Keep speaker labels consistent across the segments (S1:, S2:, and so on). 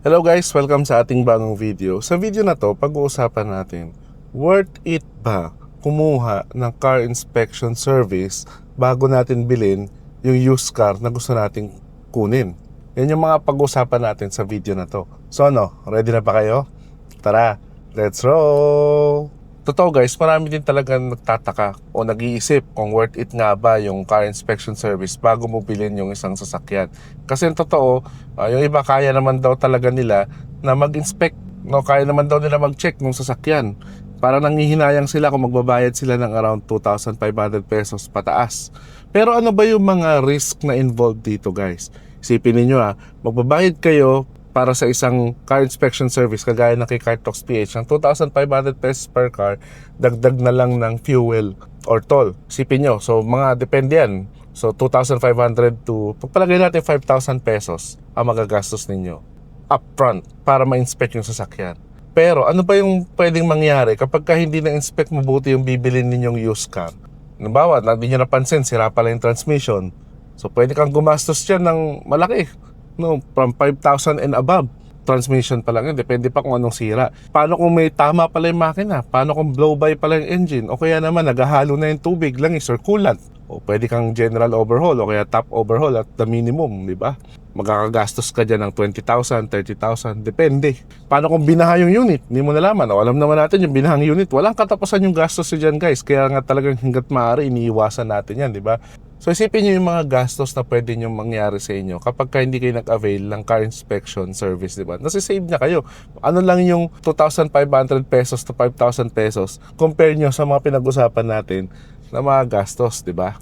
S1: Hello guys, welcome sa ating bagong video. Sa video na to, pag-uusapan natin, worth it ba kumuha ng car inspection service bago natin bilhin yung used car na gusto nating kunin? Yan yung mga pag-uusapan natin sa video na to. So ano, ready na ba kayo? Tara, let's roll! Totoo guys, marami din talagang nagtataka o nag-iisip kung worth it nga ba yung car inspection service bago mo bilhin yung isang sasakyan. Kasi yung totoo, yung iba kaya naman daw talaga nila na mag-inspect, no? Kaya naman daw nila mag-check ng sasakyan. Para nanghihinayang sila kung magbabayad sila ng around 2,500 pesos pataas. Pero ano ba yung mga risk na involved dito guys? Isipin niyo magbabayad kayo para sa isang car inspection service kagaya ng kay CarTalks PH ng 2,500 pesos per car, dagdag na lang ng fuel or toll. Sipin nyo, so mga depende yan. So 2,500 to, pagpalagay natin 5,000 pesos ang magagastos ninyo upfront para ma-inspect yung sasakyan. Pero ano ba yung pwedeng mangyari kapag hindi na-inspect mabuti yung bibilin ninyong used car? Halimbawa, hindi nyo napansin, sira pala yung transmission. So pwede kang gumastos dyan ng malaki. No, from 5,000 and above. Transmission pa lang yun, depende pa kung anong sira. Paano kung may tama pala yung makina? Paano kung blow-by pala yung engine? O kaya naman naghahalo na yung tubig, langis or coolant? O pwede kang general overhaul o kaya top overhaul at the minimum, di ba? Magkakagastos ka dyan ng 20,000, 30,000, depende. Paano kung binaha yung unit? Hindi mo nalaman. O alam naman natin yung binahang unit, walang katapusan yung gastos dyan guys. Kaya nga talagang hanggat maaari, iniiwasan natin yan, di ba? So isipin nyo yung mga gastos na pwede nyo mangyari sa inyo kapag hindi kayo nag-avail ng car inspection service, diba? Nasi-save na kayo. Ano lang yung 2,500 pesos to 5,000 pesos compare nyo sa mga pinag-usapan natin na mga gastos, diba?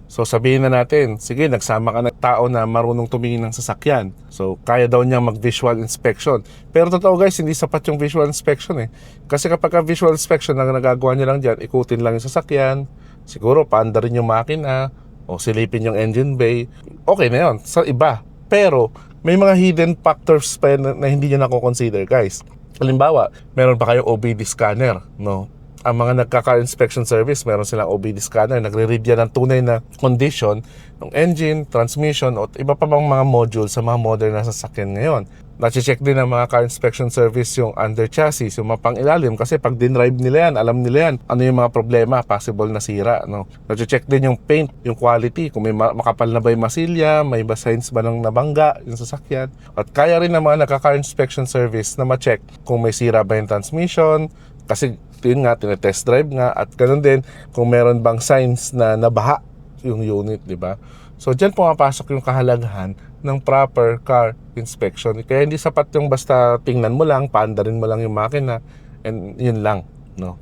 S1: So sabihin na natin, sige, nagsama ka ng tao na marunong tumingin ng sasakyan. So kaya daw niyang mag-visual inspection. Pero totoo guys, hindi sapat yung visual inspection eh. Kasi kapag visual inspection na nagagawa niya lang dyan, ikutin lang yung sasakyan, siguro paandarin yung makina, o silipin yung engine bay, okay na yun sa iba. Pero may mga hidden factors pa na hindi nyo nako-consider guys. Halimbawa, meron pa kayong OBD scanner, no? Ang mga nagka-car inspection service, meron silang OBD scanner, nagre-read yan ng tunay na condition ng engine, transmission, o iba pa bang mga module sa mga modern na sasakyan ngayon. Nache-check din ng mga car inspection service yung under chassis, yung mapang ilalim, kasi pag dinrive nila yan, alam nila yan ano yung mga problema, possible na sira, no? Nache-check din yung paint, yung quality, kung may makapal na ba yung masilya, may ba signs ba ng nabangga yung sasakyan. At kaya rin ng mga nagka-car inspection service na ma-check kung may sira ba yung transmission, kasi yun nga, tinetest drive nga, at ganun din kung meron bang signs na nabaha yung unit, di ba? So dyan pumapasok yung kahalagahan ng proper car inspection. Kaya hindi sapat yung basta tingnan mo lang, paandarin mo lang yung makina, and yun lang, no?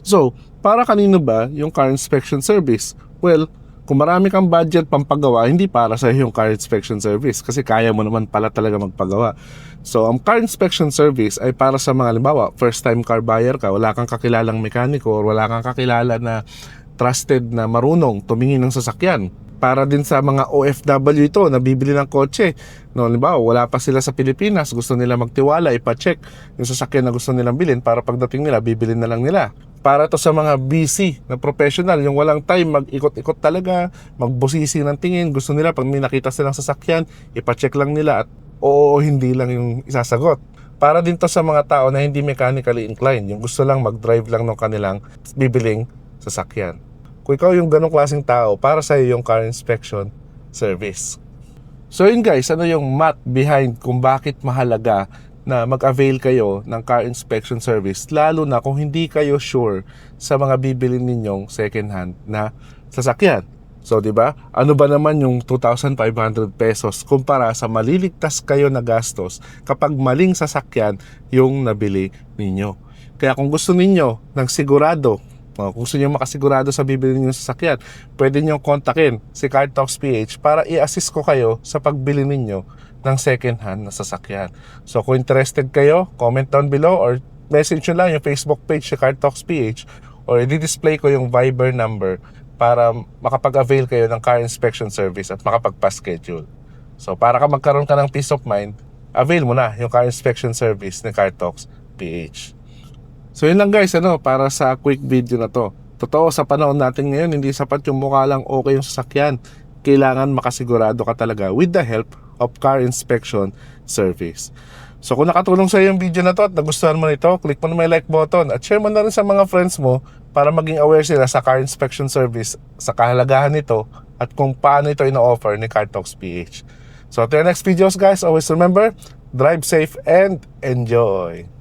S1: So, para kanino ba yung car inspection service? Well, kung marami kang budget pampagawa, hindi para sa yung car inspection service kasi kaya mo naman pala talaga magpagawa. So, ang car inspection service ay para sa mga, halimbawa, first time car buyer ka, wala kang kakilalang mekaniko or wala kang kakilala na trusted na marunong tumingin ng sasakyan. Para din sa mga OFW ito na bibili ng kotse, no, halimbawa, wala pa sila sa Pilipinas, gusto nila magtiwala, ipa-check yung sasakyan na gusto nilang bilhin para pagdating nila, bibilin na lang nila. Para to sa mga busy na professional, yung walang time mag-ikot-ikot talaga, magbusisi ng tingin, gusto nila pag may nakita silang sasakyan, ipa-check lang nila at oo, hindi lang yung isasagot. Para din to sa mga tao na hindi mechanically inclined, yung gusto lang mag-drive lang ng kanilang bibiling sasakyan. Kung ikaw yung ganong klaseng tao, para sa iyo yung car inspection service. So yun guys, ano yung math behind kung bakit mahalaga na mag-avail kayo ng car inspection service, lalo na kung hindi kayo sure sa mga bibilin ninyong second hand na sasakyan. So, di ba? Ano ba naman yung 2,500 pesos kumpara sa maliligtas kayo na gastos kapag maling sasakyan yung nabili ninyo? Kaya kung gusto ninyo ng sigurado, kung gusto niyo makasigurado sa bibili niyo sasakyan, pwede niyo kontakin si CarTalks PH para i-assist ko kayo sa pagbili ninyo ng second hand na sasakyan. So kung interested kayo, comment down below or message nyo lang yung Facebook page si CarTalks PH or i-display ko yung Viber number para makapag-avail kayo ng car inspection service at makapagpa-schedule. So para ka magkaroon ka ng peace of mind, avail mo na yung car inspection service ni CarTalks PH. So yun lang guys, para sa quick video na to. Totoo, sa panahon natin ngayon, hindi sapat yung mukha lang okay yung sasakyan. Kailangan makasigurado ka talaga with the help of car inspection service. So kung nakatulong sa iyo yung video na to at nagustuhan mo nito, click mo na may like button at share mo na rin sa mga friends mo para maging aware sila sa car inspection service, sa kahalagahan nito at kung paano ito ino-offer ni Car Talks PH. So to your next videos guys, always remember, drive safe and enjoy!